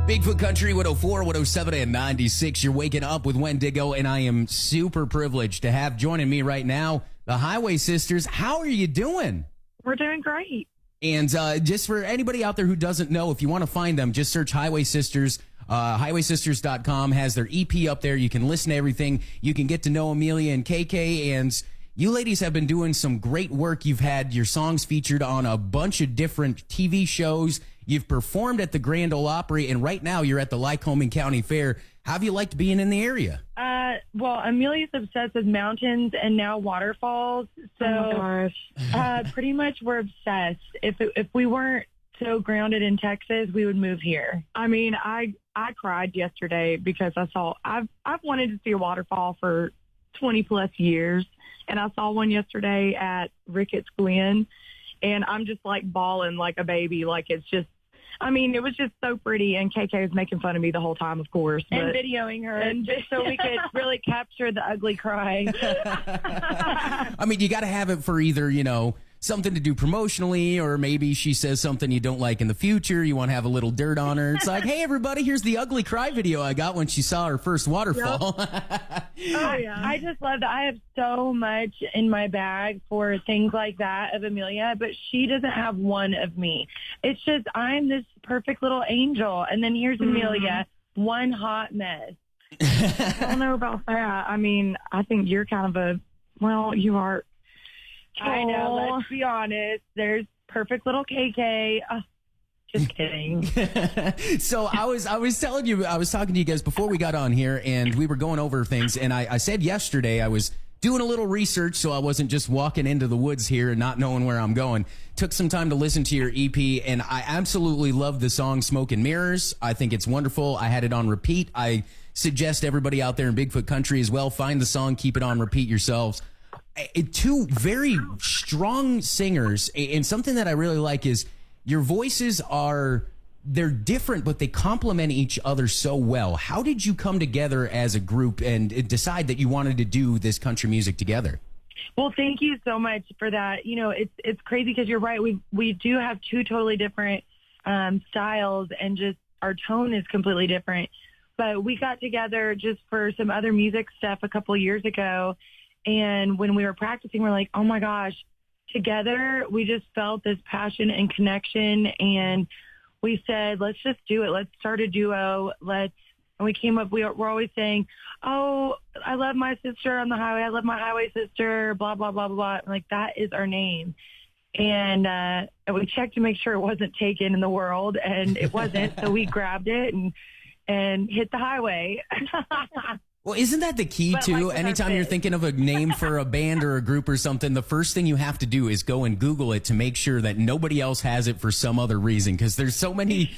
Bigfoot Country 104, 107, and 96. You're waking up with Wendigo, and I am super privileged to have joining me right now the Highway Sisters. How are you doing? We're doing great. And just for anybody out there who doesn't know, if you want to find them, just search Highway Sisters. HighwaySisters.com has their EP up there. You can listen to everything. You can get to know Amelia and KK, and you ladies have been doing some great work. You've had your songs featured on a bunch of different TV shows. You've performed at the Grand Ole Opry, and right now you're at the Lycoming County Fair. How have you liked being in the area? Well, Amelia's obsessed with mountains and now waterfalls. So, oh my gosh. pretty much we're obsessed. If we weren't so grounded in Texas, we would move here. I mean, I cried yesterday because I've wanted to see a waterfall for 20 plus years, and I saw one yesterday at Ricketts Glen, and I'm just like bawling like a baby. Like it was just so pretty, and KK was making fun of me the whole time, of course. And videoing her, and just so we could really capture the ugly cry. I mean, you got to have it for either, something to do promotionally, or maybe she says something you don't like in the future. You want to have a little dirt on her. It's like, hey, everybody, here's the ugly cry video I got when she saw her first waterfall. Yep. Oh, yeah. I just love that. I have so much in my bag for things like that of Amelia, but she doesn't have one of me. It's just I'm this perfect little angel, and then here's Amelia, one hot mess. I don't know about that. I mean, I think you're kind of you are. I know, let's be honest. There's perfect little KK. Just kidding. So I was talking to you guys before we got on here, and we were going over things, and I said yesterday I was doing a little research so I wasn't just walking into the woods here and not knowing where I'm going. Took some time to listen to your EP, and I absolutely love the song Smoke and Mirrors. I think it's wonderful. I had it on repeat. I suggest everybody out there in Bigfoot Country as well, find the song, keep it on repeat yourselves. Two very strong singers, and something that I really like is your voices they're different, but they complement each other so well. How did you come together as a group and decide that you wanted to do this country music together? Well, thank you so much for that. It's crazy because you're right. We do have two totally different styles, and just our tone is completely different. But we got together just for some other music stuff a couple of years ago. And when we were practicing, we're like, oh my gosh, together we just felt this passion and connection. And we said, let's just do it. Let's start a duo. And we came up, we're always saying, oh, I love my sister on the highway. I love my highway sister, blah, blah, blah, blah. And like, that is our name. And we checked to make sure it wasn't taken in the world, and it wasn't. So we grabbed it and hit the highway. Well, isn't that the key, too? Anytime you're thinking of a name for a band or a group or something, the first thing you have to do is go and Google it to make sure that nobody else has it for some other reason. Because there's so many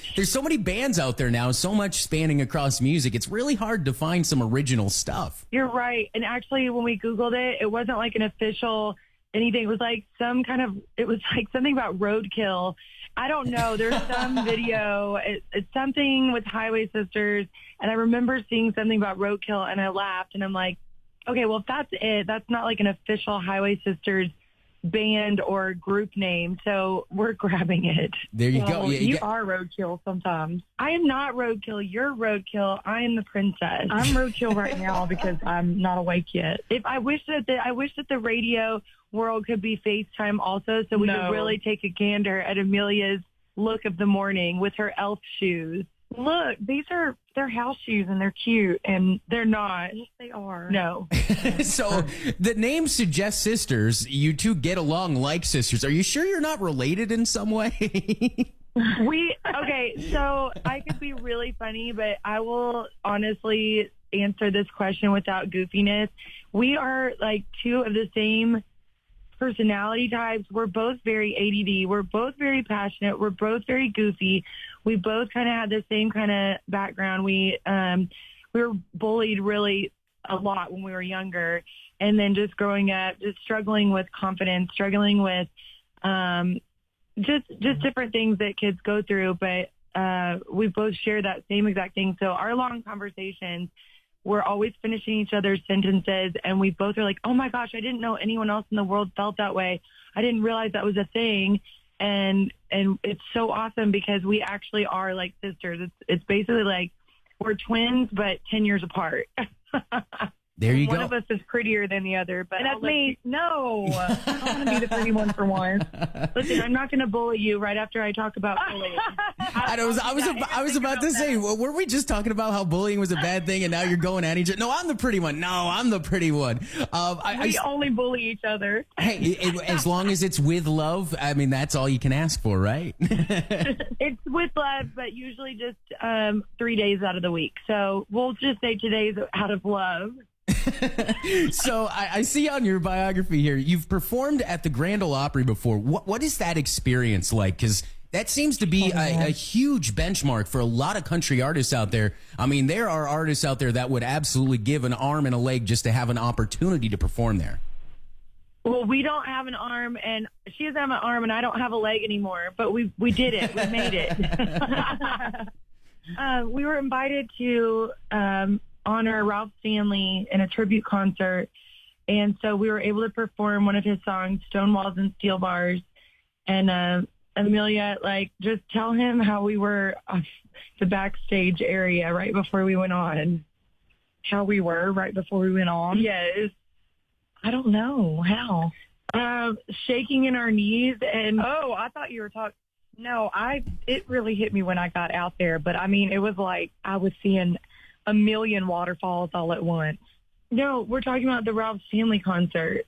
bands out there now, so much spanning across music. It's really hard to find some original stuff. You're right. And actually, when we Googled it, it wasn't like an official anything. It was like something about roadkill. I don't know. There's some video. It's something with Highway Sisters. And I remember seeing something about roadkill, and I laughed. And I'm like, okay, well, if that's it, that's not like an official Highway Sisters band or group name. So we're grabbing it. There you go. Yeah, you are roadkill sometimes. I am not roadkill. You're roadkill. I am the princess. I'm roadkill right now because I'm not awake yet. I wish that the radio world could be FaceTime also, so we could really take a gander at Amelia's look of the morning with her elf shoes. Look, they're house shoes, and they're cute, and they're not. Yes, they are. No. So the name suggests sisters. You two get along like sisters. Are you sure you're not related in some way? So I could be really funny, but I will honestly answer this question without goofiness. We are like two of the same personality types. We're both very ADD. We're both very passionate. We're both very goofy. We both kind of had the same kind of background. We were bullied really a lot when we were younger, and then just growing up, just struggling with confidence, struggling with just different things that kids go through. But we both share that same exact thing. So our long conversations, we're always finishing each other's sentences, and we both are like, oh my gosh, I didn't know anyone else in the world felt that way. I didn't realize that was a thing. and it's so awesome because we actually are like sisters. It's basically like we're twins, but 10 years apart. There you One go. of us is prettier than the other, but And that's me. No, I want to be the pretty one for once. Listen, I'm not going to bully you right after I talk about bullying. I was about to say, well, were we just talking about how bullying was a bad thing, and now you're going at each other? No, I'm the pretty one. No, I'm the pretty one. We only bully each other. Hey, as long as it's with love, I mean, that's all you can ask for, right? It's with love, but usually just 3 days out of the week. So we'll just say today's out of love. So I see on your biography here, you've performed at the Grand Ole Opry before. What is that experience like? Because that seems to be a huge benchmark for a lot of country artists out there. I mean, there are artists out there that would absolutely give an arm and a leg just to have an opportunity to perform there. Well, we don't have an arm, and she doesn't have an arm, and I don't have a leg anymore. But we did it. We made it. We were invited to honor Ralph Stanley in a tribute concert, and so we were able to perform one of his songs, "Stone Walls and Steel Bars." And Amelia, like, just tell him how we were off the backstage area right before we went on. How we were right before we went on. Yes. I don't know how. Shaking in our knees and Oh, I thought you were talking. No, it really hit me when I got out there. But I mean, it was like I was seeing a million waterfalls all at once. no, we're talking about the Ralph Stanley concert.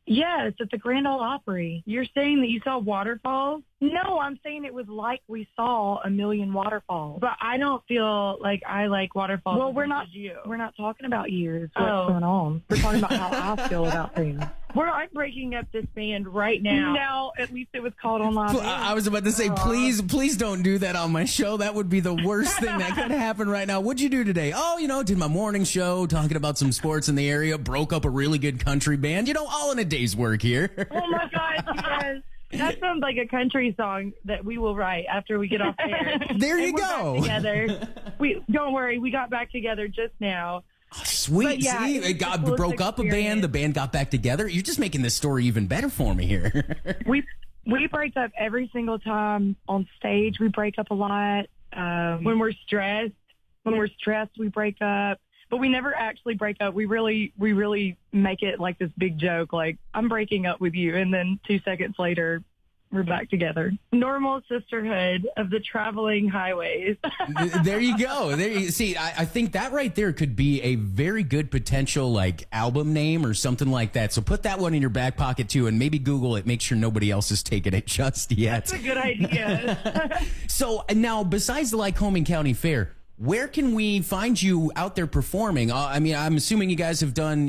Yes, at the Grand Ole Opry. You're saying that you saw waterfalls, No, I'm saying it was like we saw a million waterfalls. but I don't feel like I like waterfalls. Well, as we're much not. as you. We're not talking about you. Is what's Oh. going on. We're talking about how I feel about things. I'm breaking up this band right now. Now, at least it was called on live. I was about to say, please don't do that on my show. That would be the worst thing that could happen right now. What'd you do today? Oh, did my morning show, talking about some sports in the area, broke up a really good country band. All in a day's work here. Oh my God, yes. That sounds like a country song that we will write after we get off air. There you And we're go. back together. Don't worry, we got back together just now. Oh, sweet. But yeah, See, it's it a cool broke up a band. experience. The band got back together. You're just making this story even better for me here. We break up every single time on stage. We break up a lot. When we're stressed, We break up. But we never actually break up. We really make it like this big joke, like, I'm breaking up with you. And then 2 seconds later, we're back together. normal sisterhood of the traveling highways. There you go. See, I think that right there could be a very good potential album name or something like that. So put that one in your back pocket too, and maybe Google it. Make sure nobody else is taking it just yet. That's a good idea. So now, besides the Lycoming County Fair, where can we find you out there performing? I mean, I'm assuming you guys have done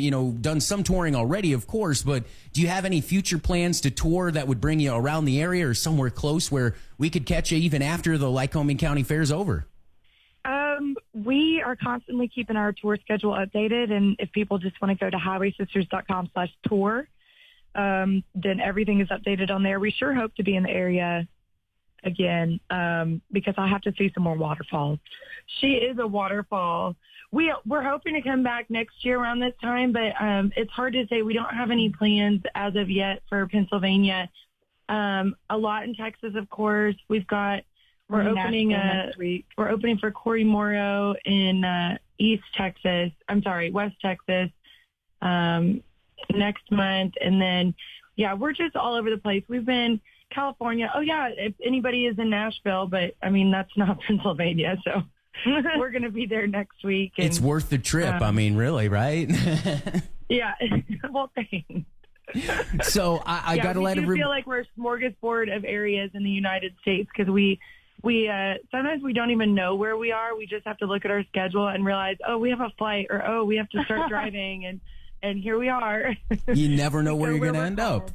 some touring already, of course, but do you have any future plans to tour that would bring you around the area or somewhere close where we could catch you even after the Lycoming County Fair's over? We are constantly keeping our tour schedule updated, and if people just want to go to highwaysisters.com/tour, then everything is updated on there. We sure hope to be in the area again, because I have to see some more waterfalls. She is a waterfall. We're hoping to come back next year around this time, but it's hard to say. We don't have any plans as of yet for Pennsylvania. A lot in Texas, of course. We're opening next week. We're opening for Corey Morrow in West Texas next month, and then we're just all over the place. We've been California. Oh yeah, if anybody is in Nashville, but I mean that's not Pennsylvania, so we're going to be there next week. And, It's worth the trip. I mean, really, right? yeah. Well, thanks. So I got to let everybody feel like we're a smorgasbord of areas in the United States because we sometimes we don't even know where we are. We just have to look at our schedule and realize, oh, we have a flight, or oh, we have to start driving, and here we are. You never know where you're going to end up.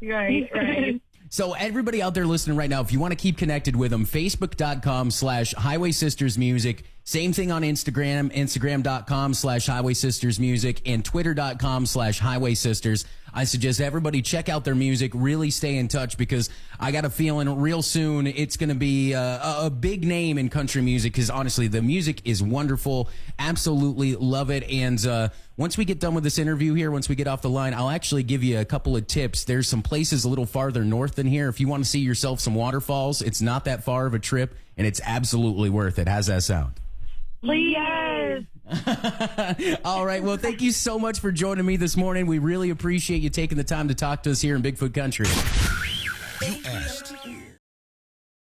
Right. So everybody out there listening right now, if you want to keep connected with them, facebook.com/Highway Sisters Music. Same thing on Instagram, instagram.com/Highway Sisters Music, and twitter.com/Highway Sisters. I suggest everybody check out their music, really stay in touch, because I got a feeling real soon it's going to be a big name in country music, because honestly, the music is wonderful. Absolutely love it. And once we get done with this interview here, once we get off the line, I'll actually give you a couple of tips. There's some places a little farther north than here. If you want to see yourself some waterfalls, it's not that far of a trip, and it's absolutely worth it. How's that sound? Yes. All right. Well, thank you so much for joining me this morning. We really appreciate you taking the time to talk to us here in Bigfoot Country. You asked,